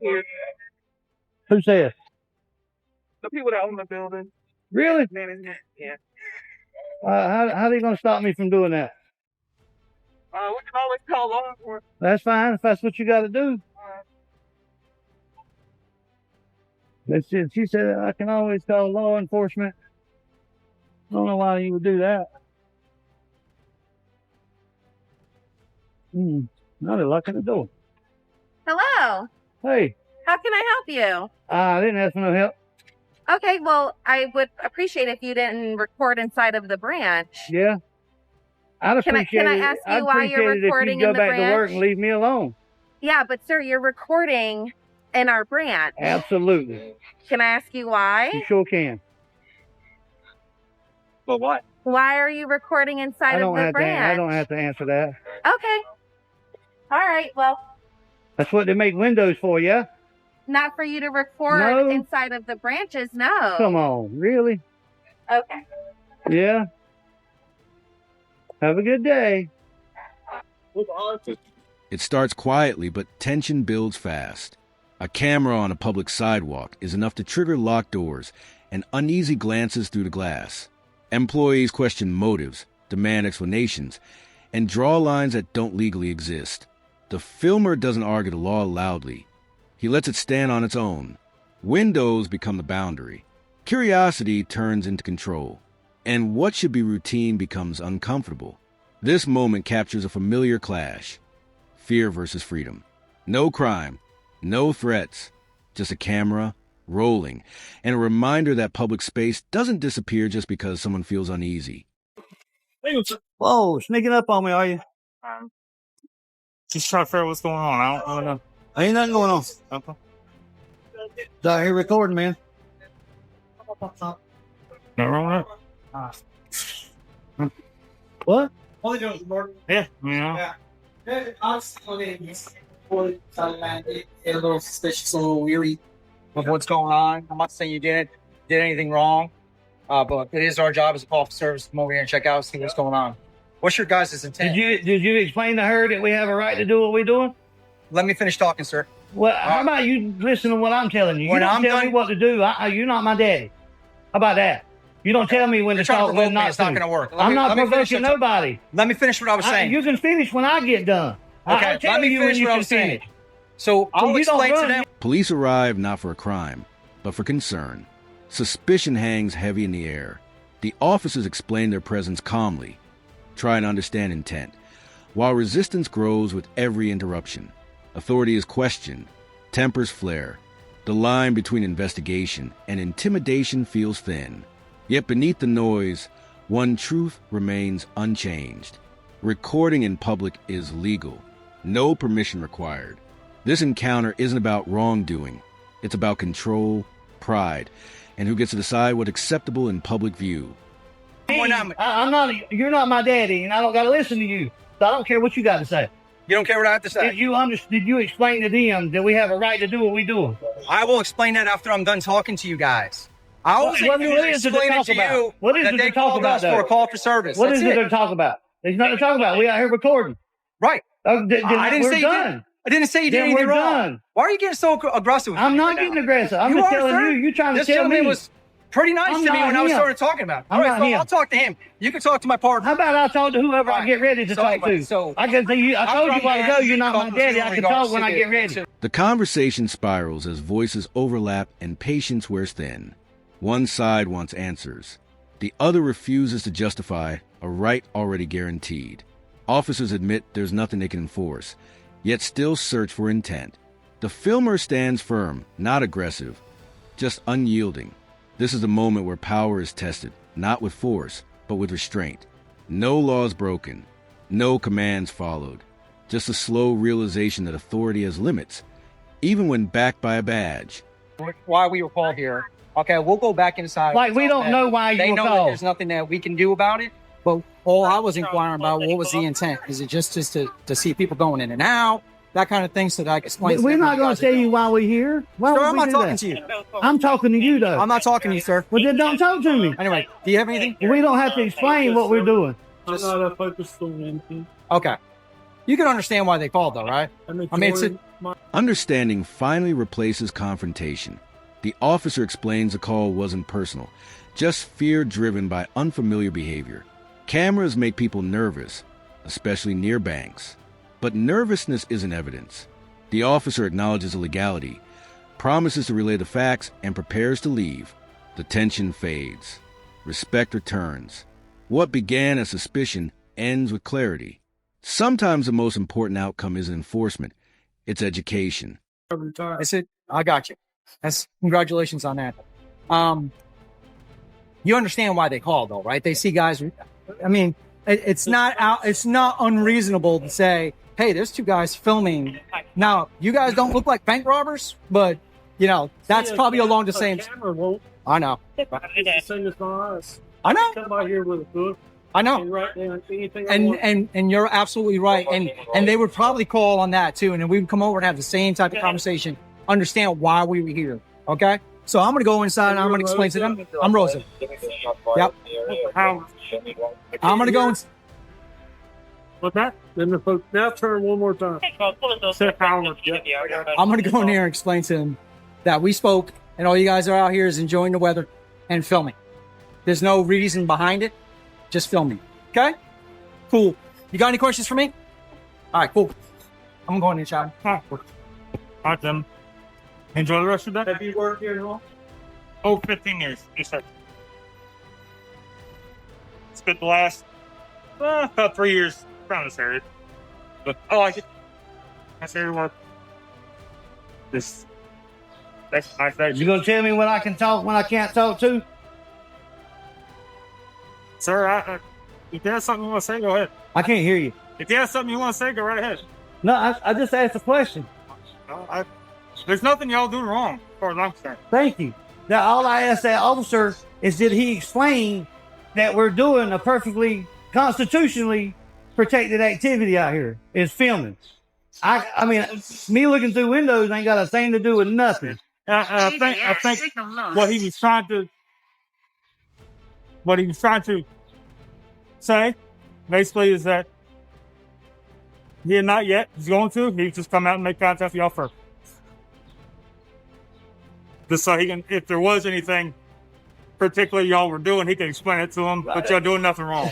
Here. Who said? The people that own the building. Really? Management. Yeah. How are they going to stop me from doing that? We can always call law enforcement. That's fine if that's what you got to do. She said I can always call law enforcement. I don't know why you would do that. Now they're locking the door. Hello. Hey. How can I help you? I didn't ask for no help. Okay, well, I would appreciate if you didn't record inside of the branch. Yeah. I'd appreciate Can I ask you why you're recording in the branch? Go back to work and leave me alone. Yeah, but sir, you're recording in our branch. Absolutely. Can I ask you why? You sure can. But what? Why are you recording inside of the branch? I don't have to answer that. Okay. All right, well. That's what they make windows for, yeah? Not for you to record inside of the branches, no. Come on, really? Okay. Yeah. Have a good day. It starts quietly, but tension builds fast. A camera on a public sidewalk is enough to trigger locked doors and uneasy glances through the glass. Employees question motives, demand explanations, and draw lines that don't legally exist. The filmer doesn't argue the law loudly. He lets it stand on its own. Windows become the boundary. Curiosity turns into control. And what should be routine becomes uncomfortable. This moment captures a familiar clash. Fear versus freedom. No crime, no threats, just a camera, rolling, and a reminder that public space doesn't disappear just because someone feels uneasy. Whoa, sneaking up on me, are you? Just trying to figure out what's going on. I don't know. Ain't nothing going on. Okay. Out here recording, man. Not wrong with that. What? Yeah, yeah. A little suspicious, a little weary of what's going on. I'm not saying you did anything wrong, but it is our job as a call for service to come over here and check out, see what's going on. What's your guys' intent? Did you explain to her that we have a right to do what we're doing? Let me finish talking, sir. Well, how about you listen to what I'm telling you? You When don't I'm tell done- me what to do. You're not my daddy. How about that? You don't tell me when to You're trying to talk, when provoke me. not It's not to. going to work. I'm not let me finish provoking the- nobody. Let me finish what I was saying. You can finish when I get done. Okay, I'll tell let me you when finish you what I can was saying. finish. So I'll you don't explain to run. them. Police arrive not for a crime, but for concern. Suspicion hangs heavy in the air. The officers explain their presence calmly, try and understand intent, while resistance grows with every interruption. Authority is questioned, tempers flare. The line between investigation and intimidation feels thin. Yet beneath the noise, one truth remains unchanged. Recording in public is legal. No permission required. This encounter isn't about wrongdoing. It's about control, pride, and who gets to decide what's acceptable in public view. You're not my daddy, and I don't got to listen to you. So I don't care what you got to say. You don't care what I have to say. Did you explain to them that we have a right to do what we do? I will explain that after I'm done talking to you guys. I was What is it to explaining talk to about? you What is that it they to talk called about, us for though? a call for service. What That's is it it. to talk about? There's nothing to talk about. We out here recording. Right. I didn't we're say done. you did. I didn't say you did Then anything we're wrong. done. Why are you getting so aggressive with me I'm not right getting now? aggressive. I'm You just are, telling sir. you. You're trying to This tell gentleman me. was pretty nice I'm to me not when I was him. started talking about it. I'm All right, not so him. I'll talk to him. You can talk to my partner. How about I talk to whoever All I right. get ready to So talk anyway, to? so I can say you. I told you a while ago you're not my daddy. I can talk when I get ready. The conversation spirals as voices overlap and patience wears thin. One side wants answers. The other refuses to justify a right already guaranteed. Officers admit there's nothing they can enforce, yet still search for intent. The filmer stands firm, not aggressive, just unyielding. This is the moment where power is tested, not with force, but with restraint. No laws broken, no commands followed, just a slow realization that authority has limits, even when backed by a badge. Why we were called here. Okay, we'll go back inside. Like we don't know why you They were know that called. there's nothing that we can do about it. But all I was inquiring about, what was the intent? Is it just to see people going in and out, that kind of thing, so that I can explain? We're not going to tell you why we're here. Why Sir, would I'm we not do talking that? to you. I'm talking to you, though. I'm not talking to you, sir. Well, then don't talk to me. Anyway, do you have anything? We don't have to explain what we're doing. I'm not focused on anything. Okay. You can understand why they called, though, right? I mean, Understanding finally replaces confrontation. The officer explains the call wasn't personal, just fear driven by unfamiliar behavior. Cameras make people nervous, especially near banks. But nervousness isn't evidence. The officer acknowledges illegality, promises to relay the facts, and prepares to leave. The tension fades. Respect returns. What began as suspicion ends with clarity. Sometimes the most important outcome isn't enforcement, it's education. I said, I got you. That's congratulations on that. You understand why they called, though, right? They see guys. I mean, it's not unreasonable to say, hey, there's two guys filming. Now, you guys don't look like bank robbers, but you know that's probably along the same. I know. I know. Come out here with a book. I know. And write down anything I want. And you're absolutely right. And they would probably call on that too. And then we would come over and have the same type of conversation, understand why we were here. Okay? So I'm gonna go inside and I'm gonna explain to them. I'm Rosa. Yep. I'm gonna go and What's that? Then the folks now turn one more time. I'm gonna go in there and explain to them that we spoke and all you guys are out here is enjoying the weather and filming. There's no reason behind it. Just filming. Okay? Cool. You got any questions for me? All right, cool. I'm going in, Sean. All right, then. Enjoy the rest of the day. Have you worked here long? Oh, 15 years. Yes, sir. Spent the last about 3 years around this area. But I like it. Nice area to work. That's a nice day. You gonna tell me when I can talk, when I can't talk too? Sir, if you have something you want to say, go ahead. I can't hear you. If you have something you want to say, go right ahead. No, I just asked a question. There's nothing y'all do wrong, as far as I'm concerned. Thank you. Now, all I asked that officer is, did he explain that we're doing a perfectly constitutionally protected activity out here? Is filming. I mean, me looking through windows ain't got a thing to do with nothing. I think what he was trying to say, basically, is that he had not yet. He's going to. He just come out and make contact with y'all first. Just so he can, if there was anything particular y'all were doing, he can explain it to him. But y'all doing nothing wrong.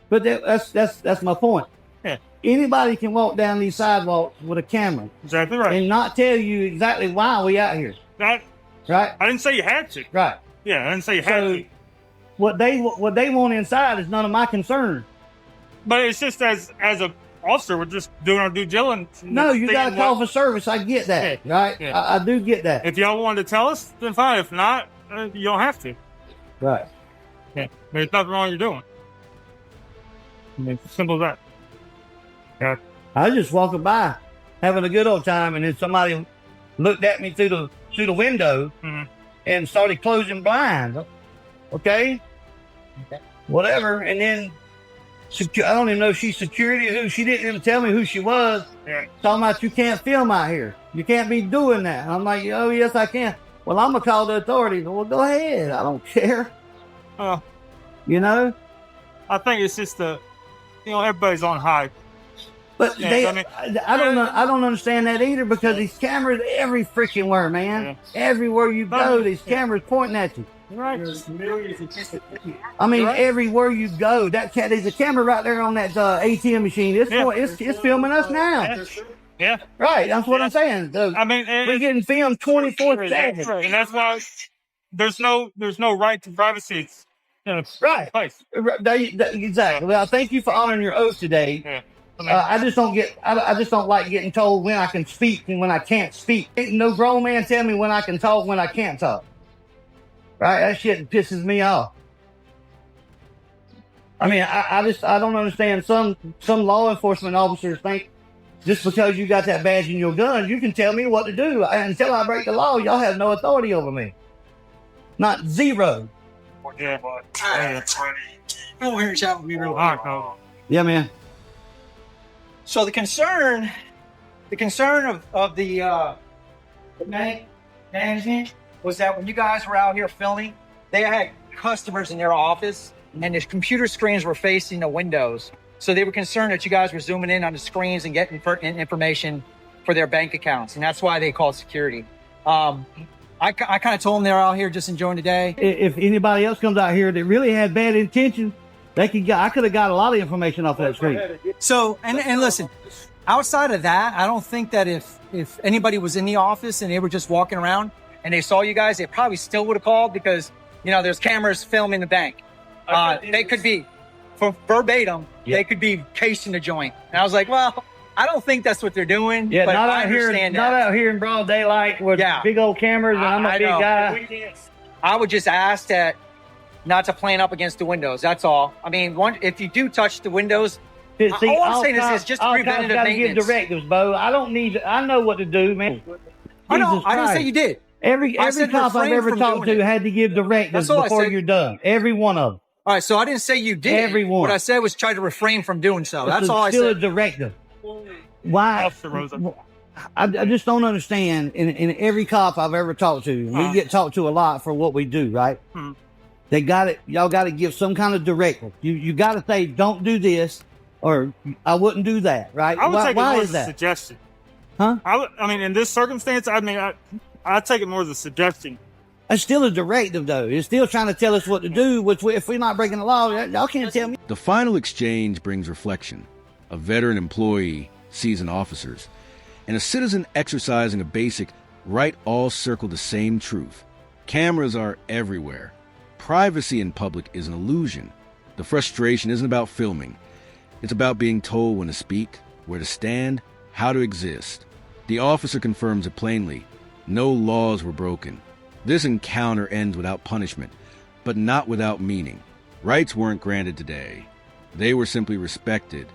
But that's my point. Yeah. Anybody can walk down these sidewalks with a camera Exactly right. and not tell you exactly why we out here. That Right? I didn't say you had to. Right. Yeah, I didn't say you had So to. what they want inside is none of my concern. But it's just as a officer, we're just doing our due diligence. No, you got to call for service. I get that, right? Yeah. I do get that. If y'all wanted to tell us, then fine. If not, you don't have to. Right. Yeah, there's nothing wrong you're doing. I mean, it's simple as that. Yeah. I was just walking by, having a good old time, and then somebody looked at me through the window and started closing blinds. Okay, whatever. And then I don't even know if she's security or who. She didn't even tell me who she was. Yeah. Talking about you can't film out here. You can't be doing that. And I'm like, oh yes, I can. Well, I'm gonna call the authorities. Well, go ahead. I don't care. You know. I think it's just everybody's on hype. But Yeah, I don't understand that either, because these cameras every freaking where, man. Yeah. Everywhere you go, these cameras pointing at you. Right. I mean, Right. everywhere you go, there's a camera right there on that ATM machine. It's filming us now. Yeah. Right, that's what I'm saying. I mean, We're getting filmed 24/7. Right. And that's why there's no right to privacy. Right. Place. Exactly. Well, thank you for honoring your oath today. Yeah. I just don't like getting told when I can speak and when I can't speak. Ain't no grown man tell me when I can talk, when I can't talk. Right? That shit pisses me off. I mean, I don't understand. Some law enforcement officers think just because you got that badge in your gun, you can tell me what to do. Until I break the law, y'all have no authority over me. Not zero. Yeah. Come over here and chat with me real quick. All right, no. Yeah, man. So the concern of the bank management was that when you guys were out here filming, they had customers in their office and their computer screens were facing the windows. So they were concerned that you guys were zooming in on the screens and getting information for their bank accounts. And that's why they called security. I kind of told them they're out here just enjoying the day. If anybody else comes out here that really had bad intentions, I could have got a lot of information off that screen. So, and listen, outside of that, I don't think that if anybody was in the office and they were just walking around and they saw you guys, they probably still would have called because, you know, there's cameras filming the bank. They could be, for verbatim, they could be casing the joint. And I was like, well, I don't think that's what they're doing. Yeah, but not I out here, understand not that. out here in broad daylight with big old cameras, and I'm a big know. guy. I would just ask that not to plane up against the windows. That's all. I mean, if you do touch the windows, See, all I'm saying is just all preventative got to give maintenance. directives, Bo. I don't need. I know what to do, man. I know. Jesus I didn't say Christ. you did. Every I said cop I've refrain ever from talked doing to it. had to give directives That's all I before said. you're done. Every one of them. All right, so I didn't say you did. Everyone. What I said was try to refrain from doing so. That's It's all I still said. a directive. Why? Officer Rosa. I just don't understand. In every cop I've ever talked to, we get talked to a lot for what we do, right? They got it. Y'all got to give some kind of directive. You got to say, don't do this, or I wouldn't do that, right? I would take it why more is as a that? suggestion. Huh? I mean, in this circumstance, I take it more as a suggestion. It's still a directive, though. It's still trying to tell us what to do. Which, if we're not breaking the law, y'all can't tell me. The final exchange brings reflection. A veteran employee, seasoned officers, and a citizen exercising a basic right all circle the same truth. Cameras are everywhere. Privacy in public is an illusion. The frustration isn't about filming. It's about being told when to speak, where to stand, how to exist. The officer confirms it plainly. No laws were broken. This encounter ends without punishment, but not without meaning. Rights weren't granted today. They were simply respected